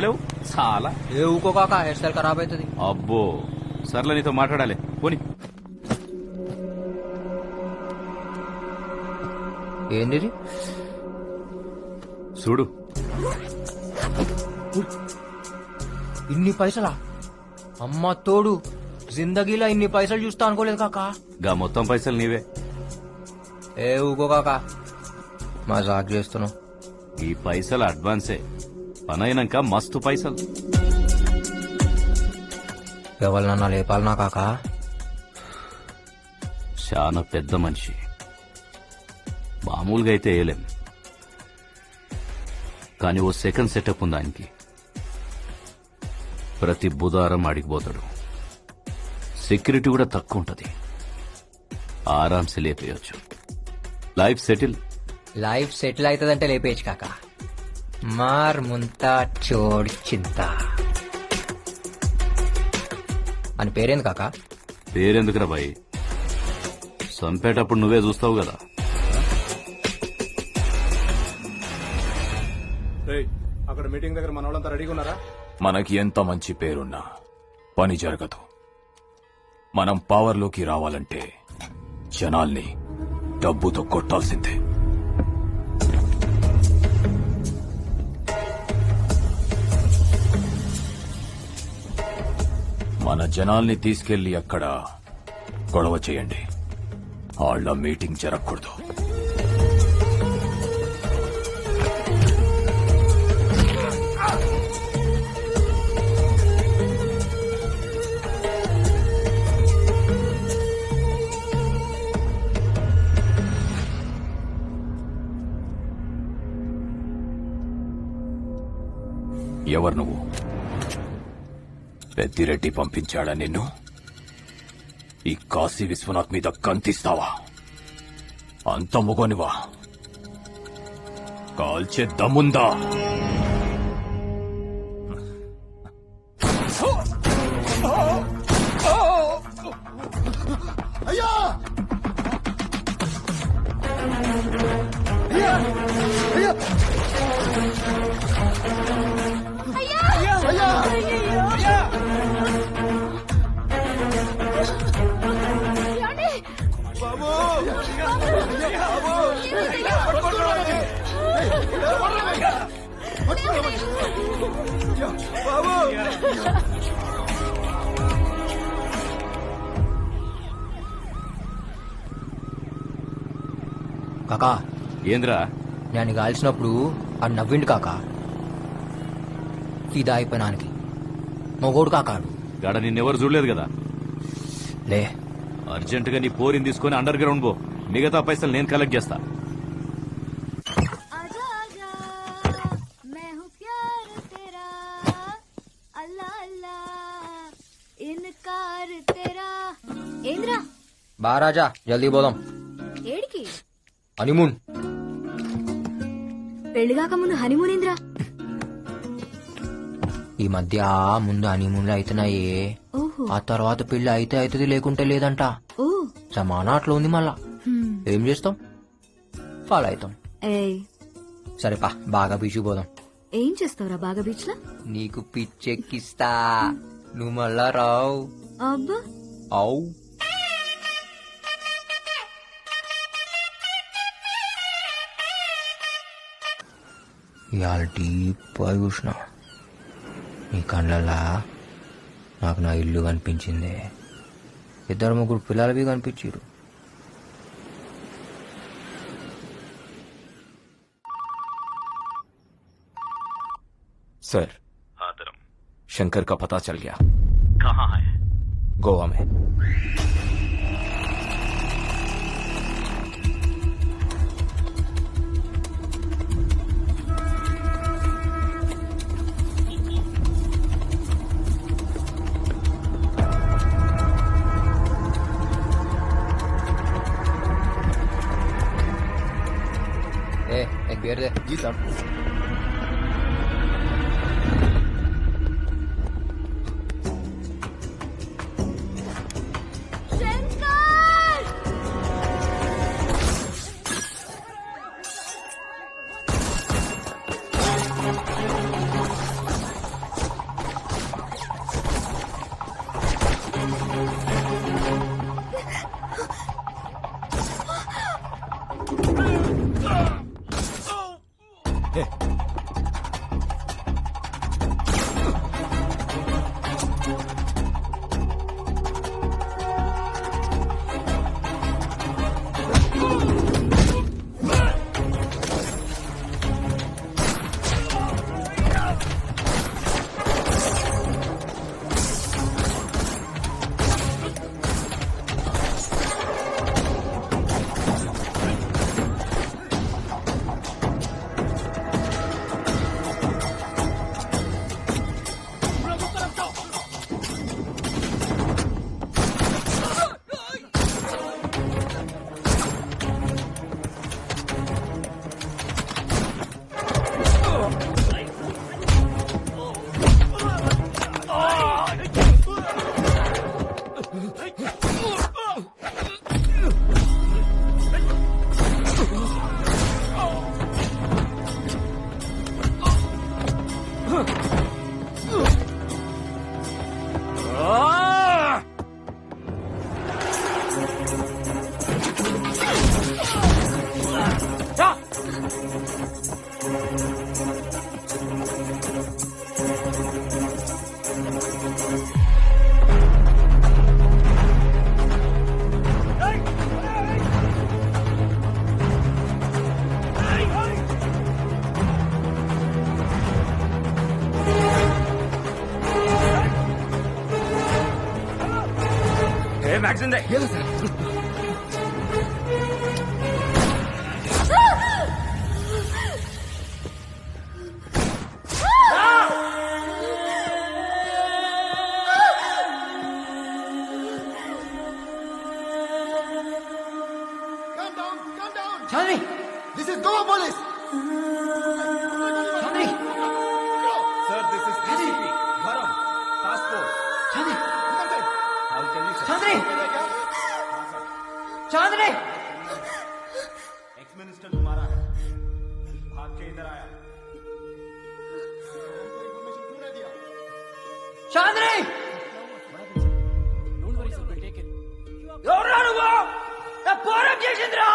లేవు చాలా. ఏ ఊకో కాక హెయిర్ స్టైల్ ఖరాబ్ అవుతుంది. అబ్బో సర్లే నీతో మాట్లాడాలి పోని. ఏంది చూడు ఇన్ని పైసలా? అమ్మ తోడు, జిందగీలో ఇన్ని పైసలు చూస్తా అనుకోలేదు కాకా. గా మొత్తం పైసలు నీవే. ఏ ఊకో కాకా మజాక్ చేస్తున్నావు. ఈ పైసలు అడ్వాన్సే, పనైనాక మస్తు పైసలు. ఎవరినన్నా లేపాలనా కాకా? చాలా పెద్ద మనిషి, మామూలుగా అయితే వేయలేం. కానీ ఓ సెకండ్ సెటప్ ఉంది ఆయనకి. ప్రతి బుధవారం ఆడికిపోతాడు. సెక్యూరిటీ కూడా తక్కువ ఉంటది, ఆరాంసే లేపేయచ్చు. Life settle. లైఫ్ సెటిల్ అవుతుందంటే లేపేయచ్చు కాకా. మార్ ముంతా చోడ్ చింత అని పేరేంది కాకా? పేరెందుకురా బాయ్, చంపేటప్పుడు నువ్వే చూస్తావు కదా. అక్కడ మీటింగ్ దగ్గర మన వాళ్ళంతా రెడీగా ఉన్నారా? మనకి ఎంత మంచి పేరున్నా పని జరగదు. మనం పవర్లోకి రావాలంటే జనాల్ని డబ్బుతో కొట్టాల్సిందే. మన జనాల్ని తీసుకెళ్లి అక్కడ గొడవ చేయండి. వాళ్ళ మీటింగ్ జరగకూడదు. ఎవరు నువ్వు? పెద్దిరెడ్డి పంపించాడా నిన్ను? ఈ కాశీ విశ్వనాథ్ మీద కంతిస్తావా? అంత మొగనివా? కాల్చే దమ్ముందా? కాకా ఏంద్రా? నేను కాల్చినప్పుడు అది నవ్విండు కాకా. ఫిదా అయిపోయినానికి మొగోడు కాకాడు. గాడ నిన్నెవరు చూడలేదు కదా. లే అర్జెంటుగా నీ పోరిని తీసుకుని అండర్ గ్రౌండ్ పో. మిగతా పైసలు నేను కలెక్ట్ చేస్తా. బా రాజా జల్దీ పోదాం. ఏడికి? హనీమూన్. పెళ్లిగాక ముందు హనీమూన్ ఏంద్రా? ఈ మధ్య ముందు హనీమూన్లు అవుతున్నాయే, ఓహో. ఆ తర్వాత పెళ్లి అయితే అవుతుంది, లేకుంటే లేదంట. ఓ సమానా అట్లా ఉంది. మళ్ళా ఏం చేస్తాం, ఫాలో అవుతాం. ఏయ్, సరేపా బాగా బీచ్ పోదాం. ఏం చేస్తావురా బాగా బీచ్ లో? నీకు పిచ్చెక్కిస్తా, నువ్వు మళ్ళా రావు. అబ్బా అవు ఇవాళ డీప్గా చూసిన నీ కళ్ళలా నాకు నా ఇల్లు కనిపించింది. ఇద్దరు ముగ్గురు పిల్లలవి కనిపించారు. सर, शंकर का पता चल गया. कहाँ है? गोवा में. एक बियर दे. जी साहब. చాంద్రి This is Goa Police. చాంద్రి సార్ దిస్ ఇస్ డీసీపీ వరం పాస్పోర్ట్ చాంద్రి I'll tell you, sir. చాంద్రి చాంద్రి एक्स मिनिस्टर तुम्हारा है भाग के इधर आया చాంద్రి ఎవరు నువ్వు నా పోరం చేసిందిరా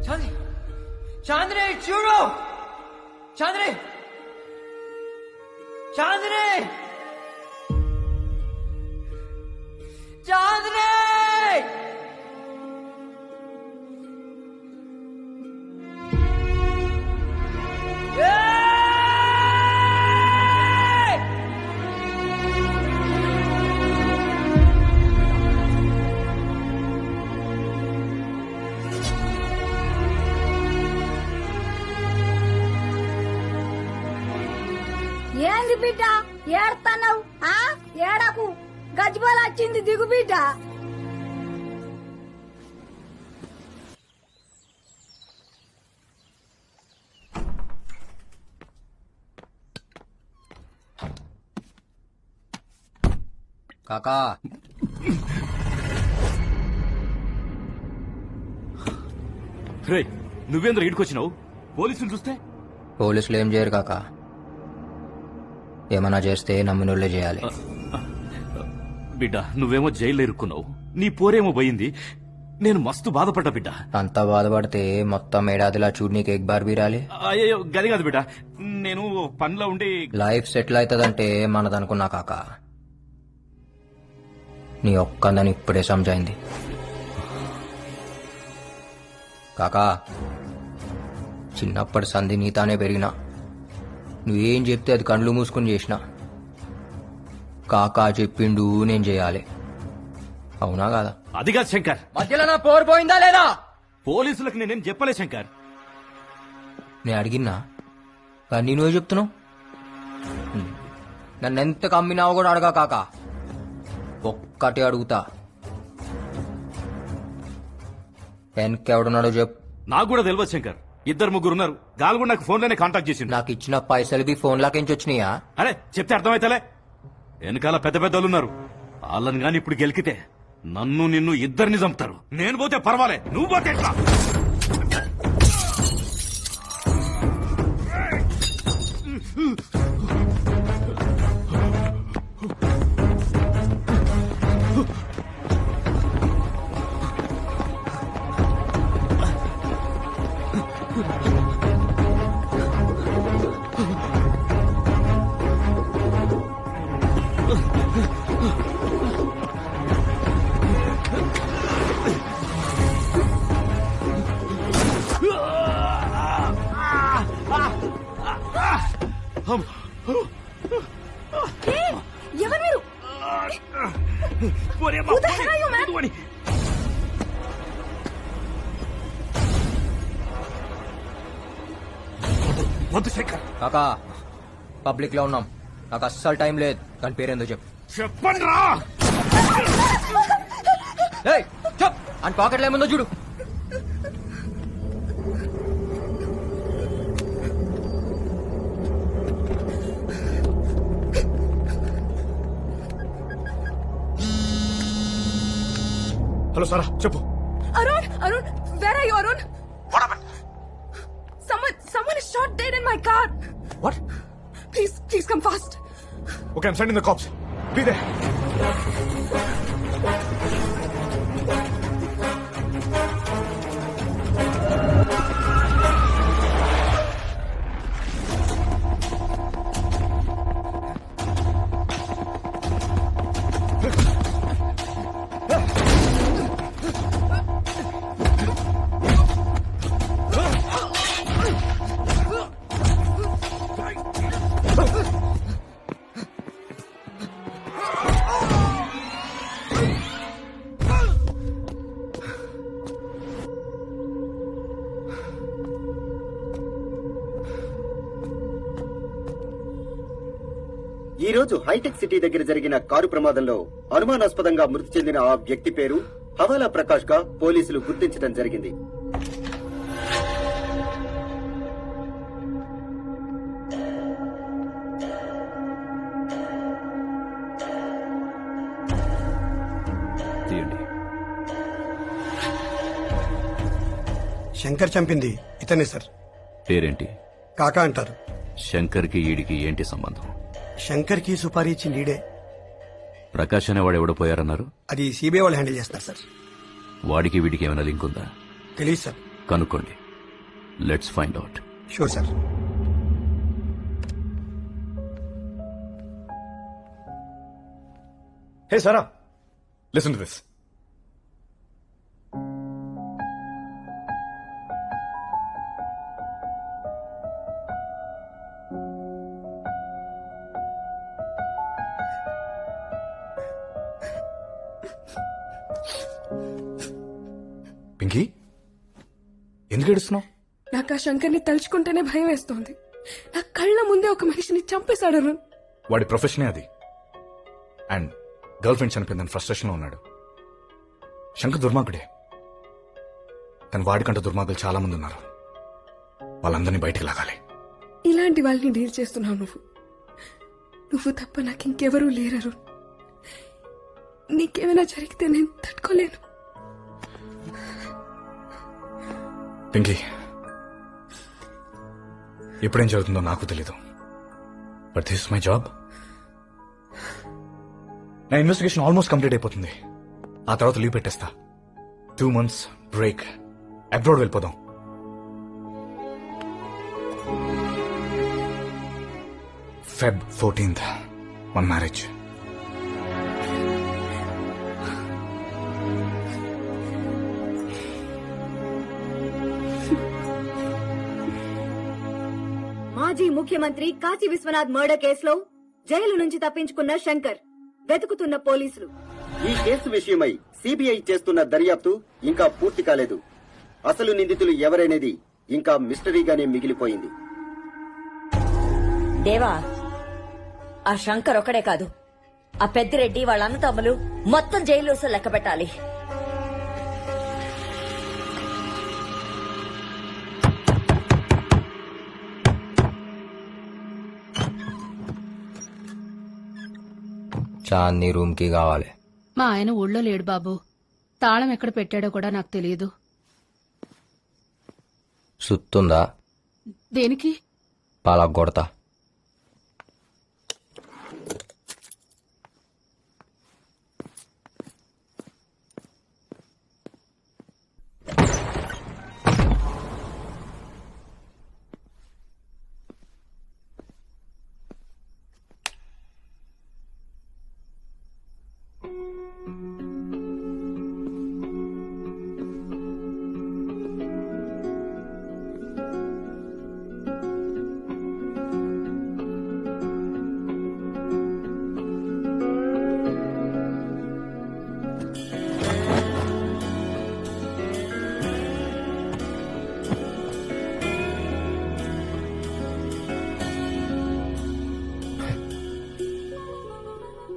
చాంద్రి చాంద్రి చూడు చాంద్రి చాంద్రి చాంద్రి ఏయ్! ఏంది బిడ్డ ఏడతావు ఏడకు గజ్బల్ వచ్చింది దిగు బిడ్డ కాకా రే నువ్వేంద్ర ఇడికొచ్చినావు పోలీసులు చూస్తే పోలీసులు ఏం చేయరు కాకా ఏమన్నా చేస్తే నమ్మినోళ్ళే చేయాలి బిడ్డ నువ్వేమో జైల్లో ఇరుక్కున్నావు నీ పోరేమో పోయింది నేను మస్తు బాధపడ్డా బిడ్డ అంత బాధపడితే మొత్తం ఏడాదిలా చూడు నీకు ఎగ్ బార్ బీరాలి అయ్యో గది కాదు బిడ్డ నేను పనిలో ఉండి లైఫ్ సెటిల్ అవుతుందంటే మనదనుకున్నా కాకా నీ ఒక్కందని ఇప్పుడే సమజైంది కాకా చిన్నప్పటి సంధి నీతానే పెరిగినా నువ్వేం చెప్తే అది కండ్లు మూసుకుని చేసిన కాకా చెప్పిండు నేను చేయాలి అవునా కాదా అది కాదు శంకర్ మధ్యలో నా పోరు పోయిందా లేదా పోలీసులకు నేనేం చెప్పలే శంకర్ నేను అడిగినా కానీ నువ్వే చెప్తున్నావు నన్ను ఎంత కమ్మినావో కూడా అడగా కాకా ఒక్కటి అడుగుతా వెనకెవడున్నాడో చెప్పు నాకు కూడా తెలియదు శంకర్ ఇద్దరు ముగ్గురు ఉన్నారు గాలు కూడా నాకు ఫోన్లోనే కాంటాక్ట్ చేసిండు నాకు ఇచ్చిన పైసలు బి ఫోన్ లాకెంచి వచ్చినాయా అరే చెప్తే అర్థమైతలే వెనకాల పెద్ద పెద్దలు ఉన్నారు వాళ్ళని గాని ఇప్పుడు గెలికితే నన్ను నిన్ను ఇద్దరిని చంపుతారు నేను పోతే పర్వాలే నువ్వు పోతే ఎట్లా ఎవరు మీరు పోరేమ్మా, Who the hell are you, man? పోని. వద్దు శంకర్ కాకా పబ్లిక్ లో ఉన్నాం నాకు అస్సలు టైం లేదు దాని పేరేందో చెప్పు చెప్పండి రా ఏయ్ చెప్ అని పాకెట్లో ఏముందో చూడు హలో సారా చెప్పు Arun where are you Arun Someone is shot dead in my car. What? Please come fast. Okay, I'm sending the cops. Be there. ఈ రోజు హైటెక్ సిటీ దగ్గర జరిగిన కారు ప్రమాదంలో అనుమానాస్పదంగా మృతి చెందిన ఆ వ్యక్తి పేరు హవాలా ప్రకాష్ గా పోలీసులు గుర్తించడం జరిగింది. తీయండి. శంకర్ చంపింది ఇతనే సార్. పేరేంటి? కాకా అంటారు. శంకర్కి ఈడికి ఏంటి సంబంధం? శంకర్ కి సుపారీ ఇచ్చింది ఈడే. ప్రకాష్ అనేవాడు ఎవడో పోయారన్నారు? అది సిబిఐ వాళ్ళు హ్యాండిల్ చేస్తారు సార్. వాడికి వీడికి ఏమైనా లింక్ ఉందా? తెలియదు సార్. కనుక్కోండి. Let's find out. Sure sir. Hey, Sarah. Listen to this. Pinky, ఎందుకు ఏడుస్తున్నావు? నాకు ఆ శంకర్ని తలుచుకుంటేనే భయం వేస్తోంది. నా కళ్ళ ముందే ఒక మనిషిని చంపేశాడు అరుణ్. వాడి ప్రొఫెషనే అది. అండ్ గర్ల్ ఫ్రెండ్ చనిపోయిందని ఫ్రస్ట్రేషన్ లో ఉన్నాడు. శంకర్ దుర్మార్గుడే, కానీ వాడికంటే దుర్మార్గులు చాలా మంది ఉన్నారు. వాళ్ళందరినీ బయటికి లాగాలి. ఇలాంటి వాళ్ళని డీల్ చేస్తున్నావు నువ్వు తప్ప నాకు ఇంకెవరూ లేరు అరుణ్. నీకేమైనా జరిగితే నేను తట్టుకోలేను. పింకీ, ఎప్పుడేం జరుగుతుందో నాకు తెలీదు, బట్ దిస్ మై జాబ్. నా ఇన్వెస్టిగేషన్ ఆల్మోస్ట్ కంప్లీట్ అయిపోతుంది. ఆ తర్వాత లీవ్ పెట్టేస్తా. 2 months బ్రేక్, అబ్రాడ్ వెళ్ళిపోదాం. Feb 14th మన మ్యారేజ్. మాజీ ముఖ్యమంత్రి కాశీ విశ్వనాథ్ మర్డర్ కేసులో జైలు నుంచి తప్పించుకున్న శంకర్ వెతుకుతున్న పోలీసులు. ఈ కేసు విషయమై సిబిఐ చేస్తున్న దర్యాప్తు ఇంకా పూర్తి కాలేదు. అసలు నిందితులు ఎవరనేది ఇంకా మిస్టరీగానే మిగిలిపోయింది. దేవా, ఆ శంకర్ ఒక్కడే కాదు, ఆ పెద్దిరెడ్డి వాళ్ళ అన్నతమ్ములు మొత్తం జైలు లెక్క పెట్టాలి. చాందీ రూమ్ కి కావాలి. మా ఆయన ఊళ్ళో లేడు బాబు. తాళం ఎక్కడ పెట్టాడో కూడా నాకు తెలియదు. సుత్తుందా? దేనికి? పాలగొడతా.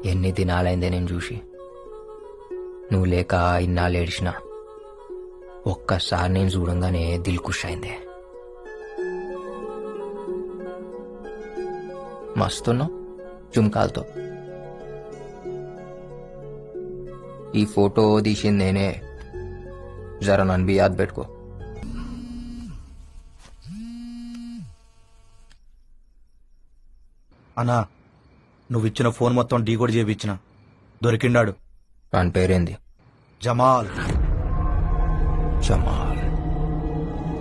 ఎన్ని దినాలైందే నేను చూసి. నువ్వు లేక ఇన్నాళ్ళు ఏడిచిన. ఒక్కసారి నేను చూడంగానే దిల్ ఖుష్ అయిందే. మస్తున్నావు జుమ్కాలతో. ఈ ఫోటో తీసింది నేనే. జర నన్ను బి యాద్ పెట్టుకో. అన్నా నువ్విచ్చిన ఫోన్ మొత్తం డీకోడ్ చేయించిన దొరికిండాడు. వాని పేరేంది? జమాల్. జమాల్.